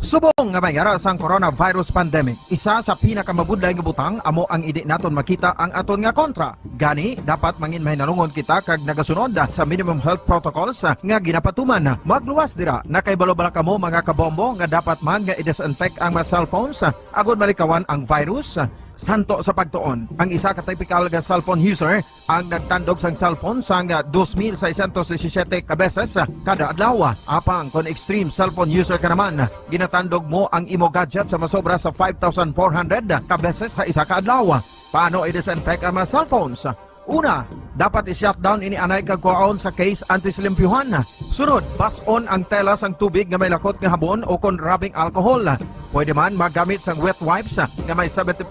Subong nga mayara sang coronavirus pandemic, isa sa pinakamabudlay nga butang amo ang idi naton makita ang aton nga kontra. Gani, dapat mangin mahinalungon kita kag nagasunod sa minimum health protocols nga ginapatuman. Magluwas dira, nakaibalo-bala kamo mga kabombo nga dapat man nga i-disinfect ang mga cellphones agud malikawan ang virus. Santo sa pagtuon, ang isa ka typical nga cellphone user ang nagtandog sang cellphone sang 2,617 ka beses kada adlaw. Apang kon extreme cellphone user ka naman, ginatandog mo ang imo gadget sa masobra sa 5,400 ka beses sa isa ka adlaw. Paano i-disinfect ang mga cellphones? Una, dapat i-shutdown ini anay kagkuhaon sa case anti-slimpyuhan. Sunod, pass-on ang tela sang tubig nga may lakot nga habon o kon rubbing alcohol. Pwede man magamit sang wet wipes nga may 70%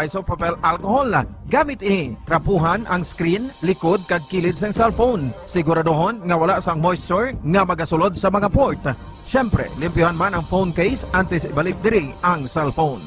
isopropyl alcohol. Gamit ini, trapuhan ang screen, likod kag kilid sang cellphone. Siguraduhon nga wala sang moisture nga magasulod sa mga port. Syempre, limpyuhan man ang phone case antes ibalik diri ang cellphone.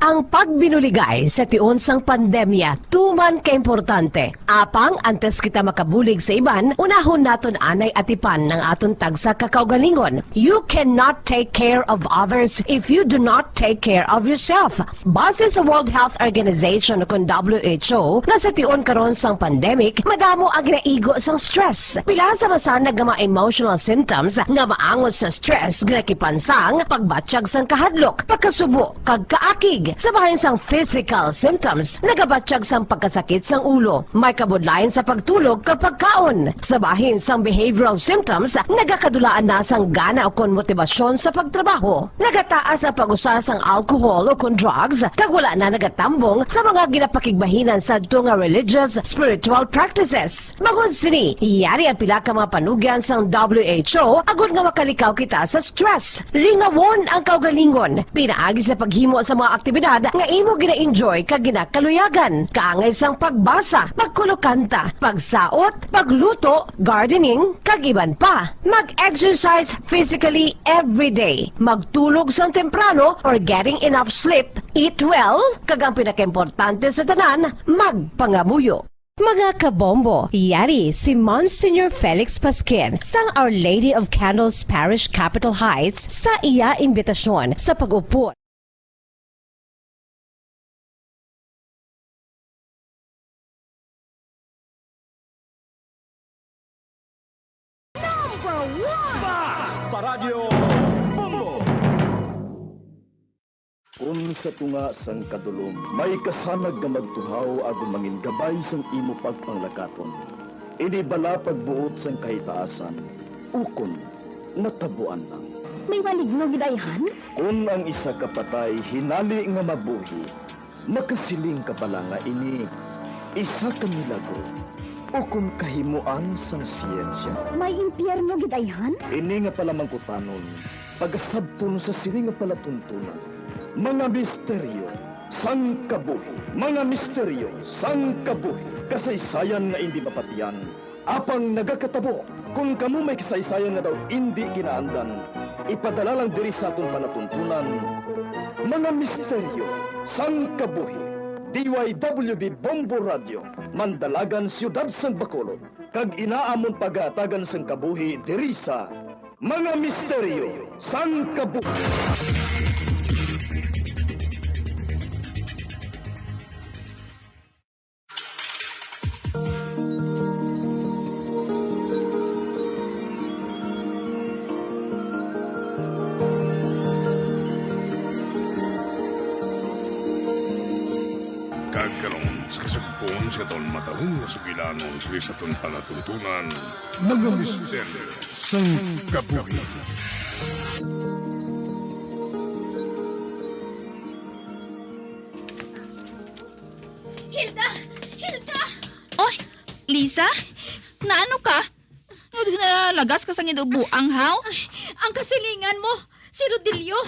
Ang pagbinuligay sa tiun sang pandemya, tuman ka-importante. Apang, antes kita makabulig sa iban, unahon naton anay atipan ng aton tagsa kakaugalingon. You cannot take care of others if you do not take care of yourself. Base sa World Health Organization o WHO, na sa tiun karon sang pandemic, madamo ang ginaigo sang stress. Pila sa masanag nga mga emotional symptoms nga maangon sa stress, ginakipansang, pagbatsyag sang kahadlok, pagkasubo, kag kaakig. Sa bahin sang physical symptoms, nagabatsyag sang pagkasakit sang ulo, may kabudlayan sa pagtulog kapag kaon. Sa bahin sang behavioral symptoms, nagakadulaan na sang gana o kon motibasyon sa pagtrabaho. Nagataas ang pag-usa sang alcohol o kon drugs, kag wala na nagatambong sa mga ginapakigbahinan sa nga religious, spiritual practices. Magod sini, iyari ang pila ka mga panugyan sang WHO agud nga makalikaw kita sa stress. Lingawon ang kaugalingon, pinaagi sa paghimo sa mga aktibidad nga imo gina-enjoy kag ginakaluyagan, kaangay sang pagbasa, pagkulokanta, pagsaot, pagluto, gardening, kag iban pa. Mag-exercise physically every day, magtulog sang temprano or getting enough sleep, eat well, kag ang pinakaimportante sa tanan, magpangamuyo. Mga kabombo, yari si Monsignor Felix Pasquin sang Our Lady of Candles Parish Capitol Heights sa iya imbitasyon sa pag-upo. Paradyo Bombo! Kung sa tunga sang kadulom, may kasanag nga magtuhaw ago mangin gabay sang imo pagpanglakaton. Ini bala pagbuot sang kahitaasan, ukon, natabuan lang. May waligno gidayhan? Kung ang isa kapatay hinali nga mabuhi, makasiling ka bala nga ini, isa ka milagro. O kung kahimuan sang siyensya. May impyerno gidayhan? Ini nga pala mangkutanon, pagasabton sa sini nga palatuntunan. Mga misteryo, sang kabuhi. Mga misteryo, sang kabuhi. Kasaysayan nga hindi mapatiyan. Apang nagakatabo, kung kamo may kasaysayan nga daw hindi ginaandan, ipadala lang diri sa atong palatuntunan. Mga misteryo, sang kabuhi. DYWB Bombo Radio, Mandalagan, Siyudad San Bacolod. Kag inaamon pagatagan sang kabuhi diri sa Mga Misteryo sang Kabuhi. Kagkaroon sa kasagpon sa taon matahong na sugilanon sa taon palatuntunan, mga misteryo sang kabuhi. Hilda! Hilda! Oy, Lisa? Naano ka? Nalagas ka sa buang haw? Ang kasilingan mo, si Rodilio.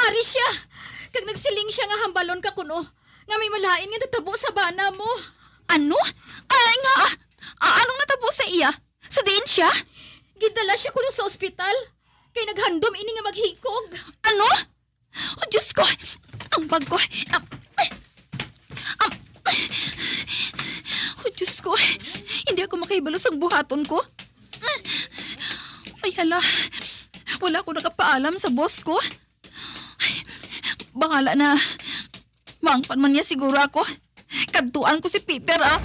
Ari siya. Kag nagsiling siya nga hambalon ka kuno. Nga may malain nga natabo sa bana mo. Ano? Ay nga! Anong natabo sa iya? Sa diin siya? Gidala siya kuno sa ospital. Kay naghandom ini nga maghikog. Ano? Oh, Diyos ko! Ang bag ko! Oh, Diyos ko! Hindi ako makahibalo sa buhaton ko. Ay, hala. Wala ko nakapaalam sa boss ko. Ay, bahala na. Maangpan man niya siguro ako. Kadtuan ko si Peter, ah.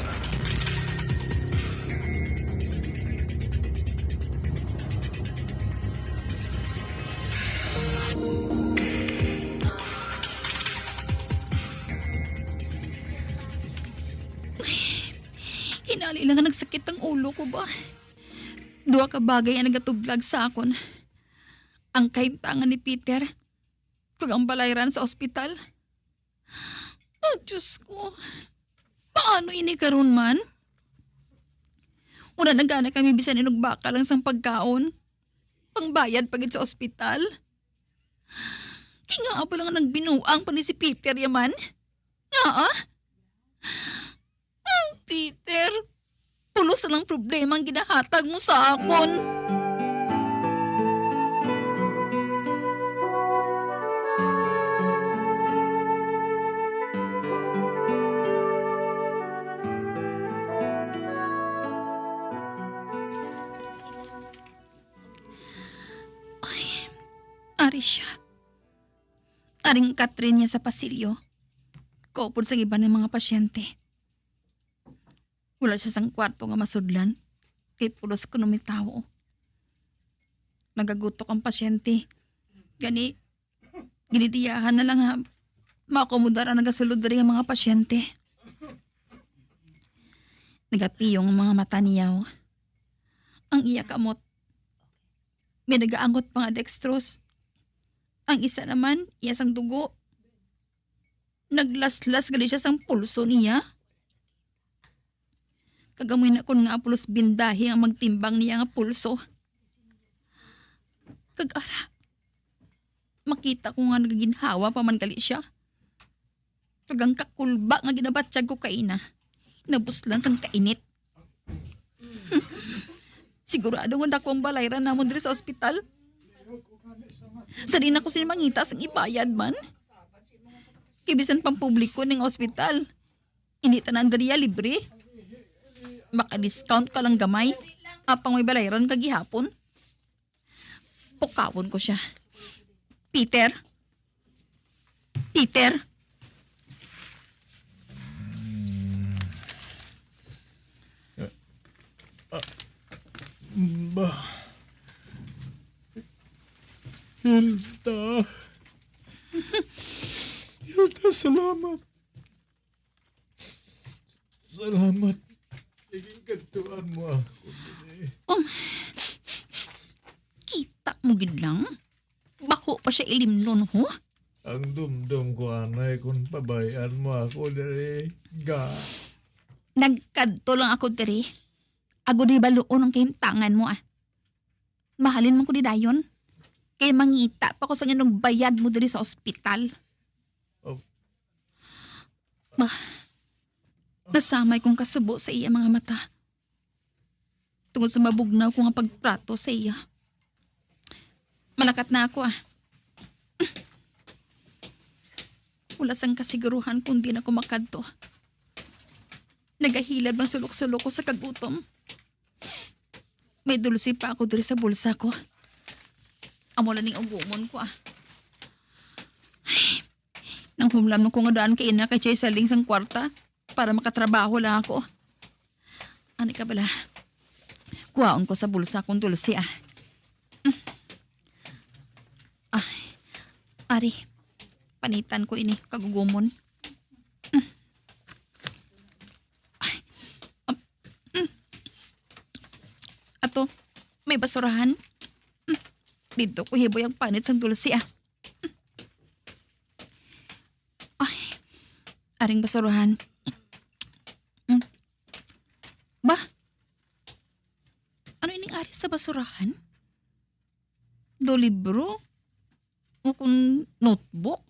Hinali lang nga nagsakit ang ulo ko ba? Duwa ka bagay ang nagatublag sa akon. Ang kaimtangan ni Peter, kag ang balayran sa ospital. Oh, Diyos ko. Paano ini karon man? Una na gana kami bisan inugbaka lang sang pagkaon. Pangbayad pagid sa ospital. Kinga pa lang ang nagbinuang pa ni si Peter yaman. Peter, pulos na lang problema ang ginahatag mo sa akon. Ay, ari siya. Aring Catherine niya sa pasilyo. Kaupod sa iba ng mga pasyente. Wala siya sang kwarto nga masudlan. Kay pulos ko may tao. Nagagutok ang pasyente. Ginitiyahan na lang ha. Makomodar ang nagasulod rin ang mga pasyente. Nagapiyong ang mga mata niyaw. Ang iya kamot. May nagaangot pa nga dextrose. Ang isa naman, iya sang dugo. Naglaslas gali siya sang pulso niya. Kagamoy na kon nga pulos bindahi ang magtimbang niya nga pulso. Kagara. Makita ko nga nagaginhawa pa man gali siya. Kagang kakulba nga ginabatsyag ko kaina. Nabuslan sang kainit. Sigurado nga dako ang balayran namon diri sa ospital. Sa din ako sinimangita sang ibayad man. Kibisan pang publiko ng ospital. Hindi tanan diriya libre. Maka-discount ka lang gamay. Apang may balayran kagihapon. Pukawon ko siya. Peter? Peter? Ba? Hilda. Hilda, salamat. Salamat. Naging kantuan mo ako. Kita mo gid lang? Bako pa siya ilimnon, ho? Ang dumdum ko, anay, kung pabayaan mo ako dere. Nagkadto lang ako diri. Ago di baluon ang kahimtangan mo, ah. Mahalin mo ko di dayon. Kaya mangita pa ko sa ganong bayad mo diri sa ospital. Oh. Nasamay kong kasubo sa iya mga mata. Tungod sa mabugnaw ko nga pagprato sa iya. Malakat na ako, ah. Wala sang kasiguruhan kung di na ko makadto. Nagahilad bang sulok-sulok ko sa kagutom. May dulsi pa ako diri sa bulsa ko. Amo lang ning ugumon ko, ah. Ay, nang humlam ko nga daan kay ina kay Chay Saling sang kwarta para makatrabaho lang ako. Ani ka bala? Kuhaon ko sa bulsa kong dulsi, ah. Ay, ari, panitan ko ini kagugumon. Ato, may basurahan. Dito ko hiboy ang panit sang dulsi, ah. Ay, aring basurahan. Ba? Ano ining ari sa basurahan? Do libro? O kung notebook?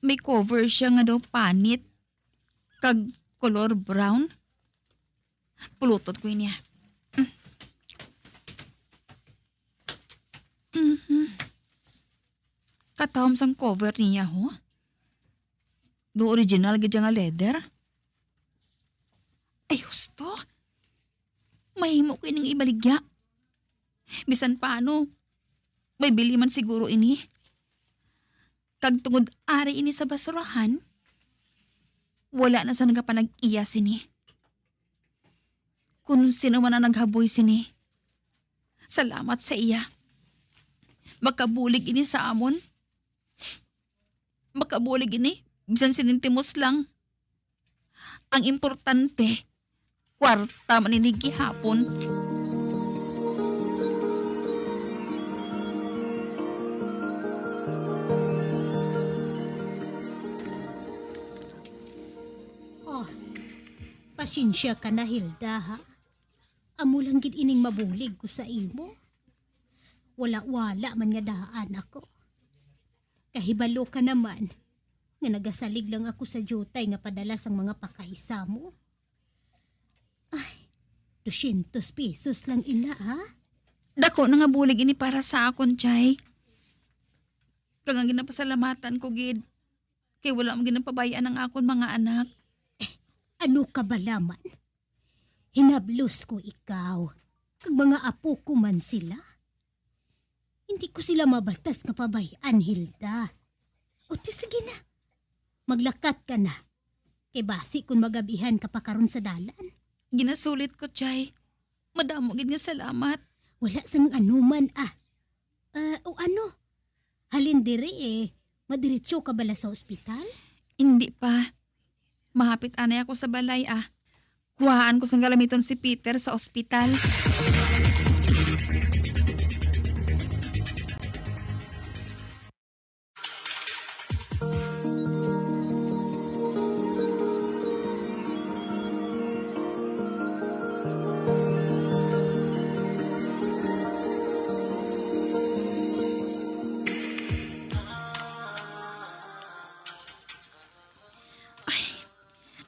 May cover siya nga daw panit. Kag color brown. Pulutot ko niya. Katawam sang cover niya, ho? Do original gid nga leather. Ay, husto. Mahimo ko ining ibaligya. Bisan paano, may bili man siguro ini. Kag tungod ari ini sa basurahan, wala na sa nagapanag-iya sini. Kung sino man ang naghaboy sini, salamat sa iya. Makabulig ini sa amon. Makabulig ini, bisan sinintimos lang. Ang importante, kwarta maninigi hapon. Oh, pasensya ka na, Hilda, ha? Amo lang gid ining mabulig ko sa imo. Wala-wala man nga daan ako. Kahibalo ka naman, nga nagasalig lang ako sa jutay nga padala sang mga pakaisa mo. Ay, 200 pesos lang ina, ha? Dako na nga bulig ini para sa akon, Chay. Kang ang ginapasalamatan ko, gid. Kay wala mo ginapabayaan ang akon mga anak. Ano ka ba laman? Hinablos ko ikaw, kag mga apo ko man sila. Hindi ko sila mabatas nga pabayaan, Hilda. O ti sige na, maglakat ka na. Kay basi kung magabihan ka pa karon sa dalan. Ginasulit ko, Chay. Madamo gid nga salamat. Wala sang anuman o ano? Halin dire madiretso ka bala sa ospital? Hindi pa. Mahapit anay ako sa balay Kuhaan ko sang galamiton si Peter sa ospital.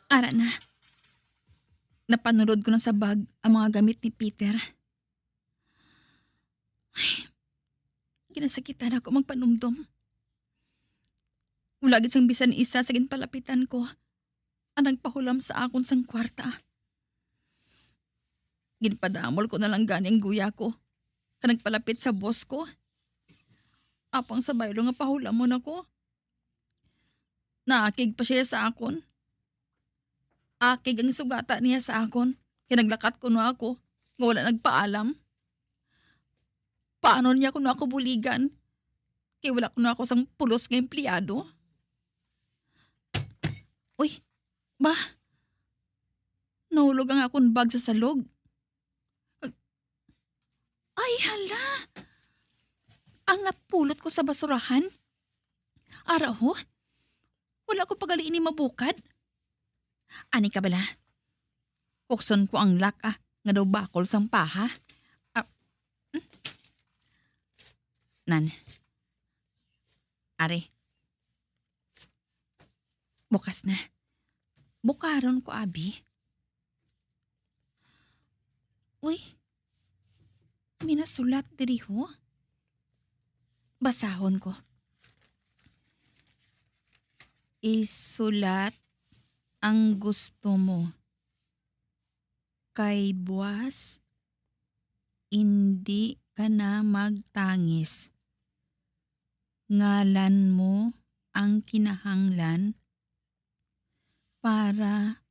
Ara na. Napanunod ko na sa bag ang mga gamit ni Peter. Ay, kinasakitan ako magpanumdom. Wala gid sang bisan isa sa ginpalapitan ko ang nagpahulam sa akon sang kwarta. Ginpadamol ko na lang gani ang guya ko ka nagpalapit sa boss ko. Apang sa baylo nga pahulamon ako. Naakig pa siya sa akon. Akig ang sugata niya sa akon. Kinaglakat ko na ako. Nga wala nagpaalam. Paano niya ko na ako buligan? Kaya wala ko na ako sang pulos nga empleyado. Uy, ba? Nahulog ang akong bag sa salog. Ay, hala. Ang napulot ko sa basurahan. Ara ho? Wala ko pagaliin ni mabukad. Ani ka bala? Ukson ko ang lak nga daw bakol sang paha. Nan. Are. Bukas na. Bukaron ko, abi. Uy. Minasulat diri ho. Basahon ko. Isulat ang gusto mo. Kay buwas, hindi ka na magtangis. Ngalan mo ang kinahanglan para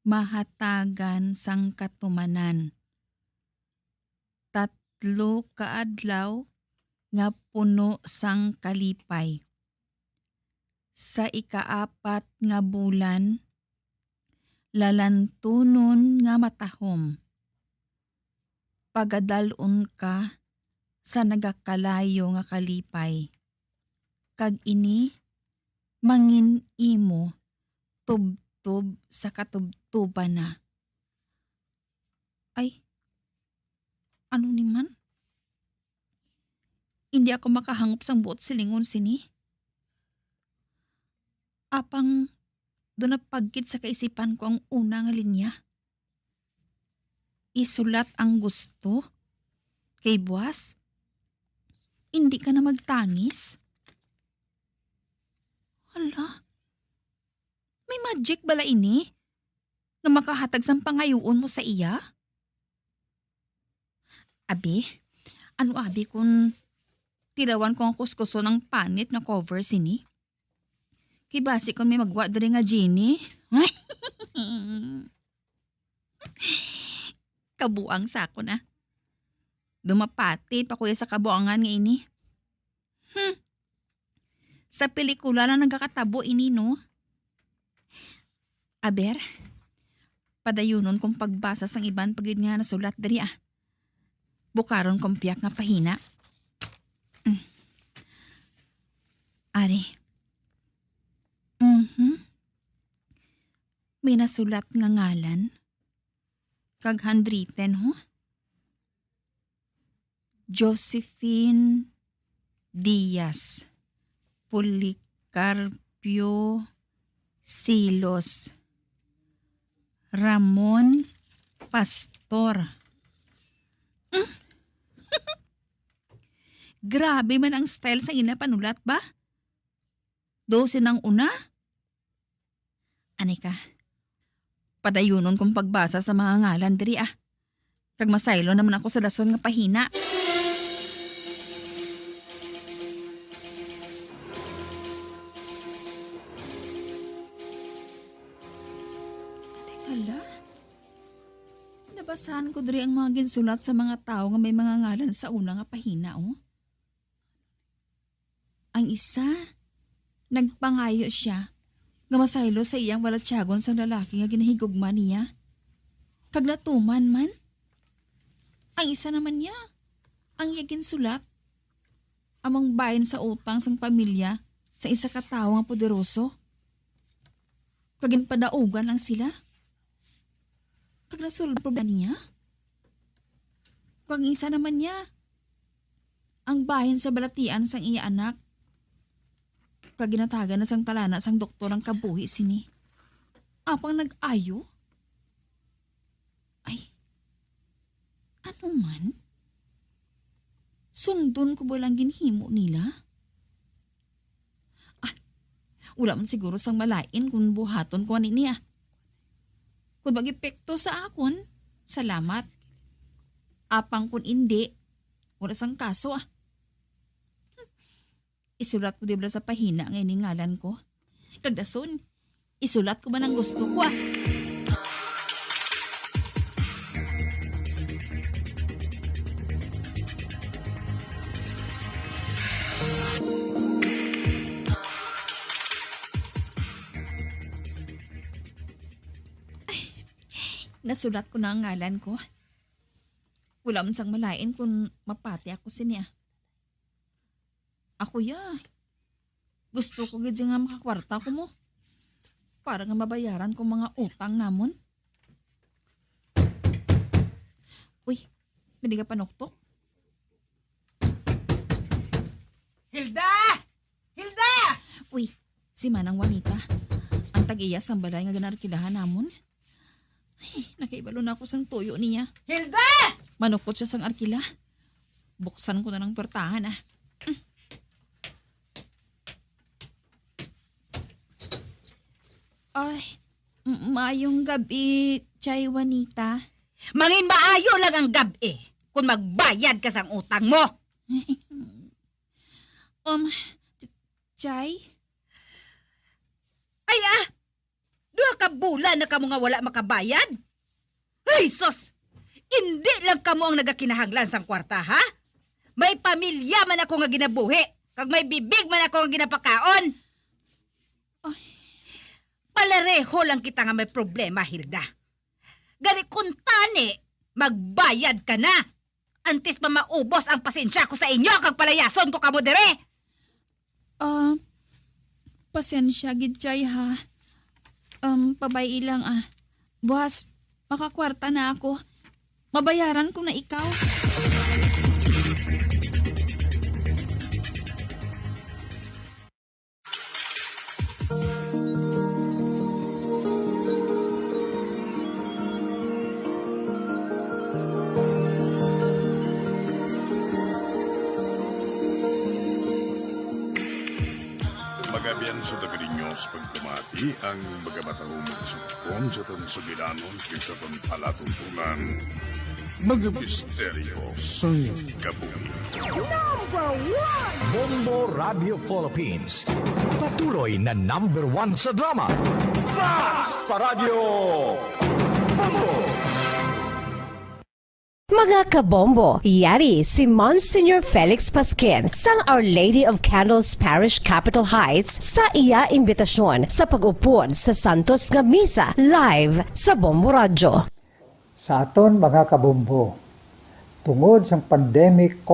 mahatagan sang katumanan. 3 kaadlaw nga puno sang kalipay. Sa ika-4 nga bulan, lalantunon nga matahom. Pagadalon ka sa nagakalayo nga kalipay. Kag ini, mangin imo, tubtub sa katubtuban na. Ay, ano ni man? Hindi ako makahangop sang buot silingon sini. Apang doon na pagkit sa kaisipan ko ang una nga linya. Isulat ang gusto. Kay buwas, hindi ka na magtangis. Hala, may magic bala ini na makahatag sang pangayoon mo sa iya? Abi, Ano abi kung tirawan ko ang kuskuso ng panit nga cover sini? Kay basi kung may magwa diri nga Genie. Kabuang sa ako na. Dumapati pa kuya sa kabuangan nga ini. Sa pelikula lang nagkakatabo ini, no? Aber, padayunon kong pagbasa sang iban pagid nga nasulat diri Bukaron kong piyak nga pahina. Ari. May nasulat nga ngalan. Kag handwritten, ho? Josephine Diaz Policarpio Silos Ramon Pastor. Grabe man ang style sa ina panulat ba? 12 ng una? Anika, padayunon kong pagbasa sa mga ngalan diri Kag masaylo naman ako sa lason nga pahina. Hala? Nabasahan ko diri ang mga ginsulat sa mga tao nga may mga ngalan sa una nga pahina, oh. Ang isa, nagpangayo siya nga masaylo sa iyang walatyagon sa lalaki nga ginahigugma niya. Kag natuman man. Ang isa naman niya, ang iyagin sulat. Amang bayan sa utang sang pamilya sa isa ka tawo nga poderoso. Kagin padaugan ang sila. Kag nasulod problema niya. Kag isa naman niya, ang bahin sa balatian sang iya anak. Kag ginatagan na sang talana sang doktor ang kabuhi sini. Apang nag-ayo? Ay, ano man? Sundon ko ba lang ginhimo nila? Wala man siguro sang malain kung buhaton ko niya. Kung mag-epekto sa akon, salamat. Apang kung hindi, wala sang kaso Isulat ko dibla sa pahina ang iningalan ko. Kagdason, isulat ko ba ng gusto ko Nasulat ko na ang ngalan ko. Wala man sang malain kung mapati ako siya. Ako gusto ko gid nga makakwarta ko mo. Para nga mabayaran ko mga utang namon. Uy, hindi ka panuktok? Hilda! Hilda! Uy, si Manang Juanita. Ang tag-iya sa balay nga ganarkilahan namon. Ay, nakaibalo na ako sang tuyo niya. Hilda! Manukot siya sang arkila. Buksan ko na ng pertahan Ay, maayong gabi, Chay Juanita. Mangin maayo lang ang gabi kung magbayad ka sang utang mo. Chay? Ay duha ka bulan na kamo nga wala makabayad? Ay sos! Hindi lang kamo ang nagakinahanglan sang kwarta, ha? May pamilya man ako nga ginabuhi, kag may bibig man ako nga ginapakaon. Palareho lang kita nga may problema, Hilda. Gani kung tani, magbayad ka na. Antes pa maubos ang pasensya ko sa inyo kag palayason ko kamo dire. Pasensya gid Chay ha. Pabay ilang Boss, makakwarta na ako. Mabayaran ko na ikaw. Magabian sa dagrinyo sa pagkumati ang magabatahong magsukon sa itong sugilanon sa itong palatuntunan. mga misteryo sang kabuhi. Bombo Radio Philippines. Patuloy na #1 sa drama. Basta Radio Bombo! Mga kabombo, yari si Monsignor Felix Pasquin sang Our Lady of Candles Parish Capitol Heights sa iya imbitasyon sa pag-upod sa Santos nga Misa live sa Bombo Radio. Sa aton mga kabombo, tungod sa pandemic